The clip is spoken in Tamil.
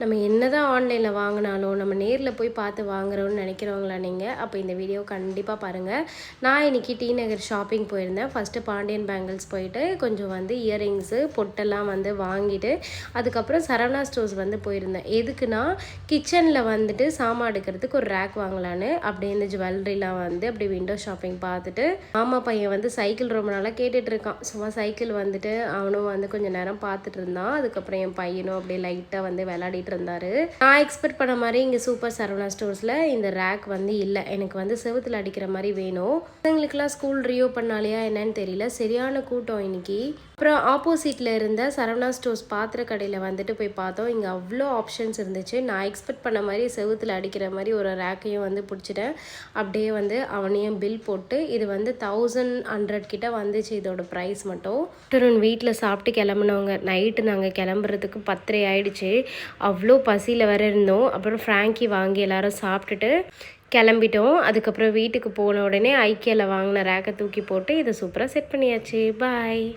நம்ம என்னதான் ஆன்லைனில் வாங்கினாலும் நம்ம நேரில் போய் பார்த்து வாங்குறோம்னு நினைக்கிறவங்களா நீங்கள்? அப்போ இந்த வீடியோ கண்டிப்பாக பாருங்கள். நான் இன்றைக்கி டி நகர் ஷாப்பிங் போயிருந்தேன். ஃபஸ்ட்டு பாண்டியன் பேங்கிள்ஸ் போயிட்டு கொஞ்சம் இயரிங்ஸு பொட்டெல்லாம் வாங்கிட்டு அதுக்கப்புறம் சரவணா ஸ்டோர்ஸ் போயிருந்தேன். எதுக்குன்னா கிச்சனில் சாமான் எடுக்கிறதுக்கு ஒரு ரேக் வாங்கலான்னு அப்படி இந்த ஜுவல்லரிலாம் அப்படி விண்டோ ஷாப்பிங் பார்த்துட்டு மாமா பையன் சைக்கிள் ரொம்ப நாளாக கேட்டுட்டு இருக்கான். சும்மா சைக்கிள் அவனும் கொஞ்சம் நேரம் பார்த்துட்டு இருந்தான். அதுக்கப்புறம் என் பையனும் அப்படியே லைட்டாக விளையாடிட்டு இருந்தாரு. நான் எக்ஸ்பெக்ட் பண்ண மாதிரி இங்கே சூப்பர் சரவணா ஸ்டோர்ஸில் இந்த ரேக் இல்லை. எனக்கு செவுத்தில் அடிக்கிற மாதிரி வேணும். பசங்களுக்குலாம் ஸ்கூல் ரீஓப்பன்னாலையா என்னன்னு தெரியல, சரியான கூட்டம் இன்னைக்கு. அப்புறம் ஆப்போசிட்டில் இருந்த சரவணா ஸ்டோர்ஸ் பாத்திர கடையில் போய் பார்த்தோம். இங்கே அவ்வளோ ஆப்ஷன்ஸ் இருந்துச்சு. நான் எக்ஸ்பெக்ட் பண்ண மாதிரி செவுத்தில் அடிக்கிற மாதிரி ஒரு ரேக்கையும் பிடிச்சிட்டேன். அப்படியே அவனையும் பில் போட்டு இது 1100 கிட்ட வந்துச்சு இதோட ப்ரைஸ் மட்டும். வீட்டில் சாப்பிட்டு கிளம்புனவங்க. நைட்டு நாங்கள் கிளம்புறதுக்கு 10:30 ஆயிடுச்சு. அவ்வளோ பசியில் வேற இருந்தோம். அப்புறம் ஃப்ராங்கி வாங்கி எல்லாரும் சாப்பிட்டுட்டு கிளம்பிட்டோம். அதுக்கப்புறம் வீட்டுக்கு போன உடனே ஐக்கியாவில் வாங்கின ரேக்கை தூக்கி போட்டு இதை சூப்பராக செட் பண்ணியாச்சு. பாய்.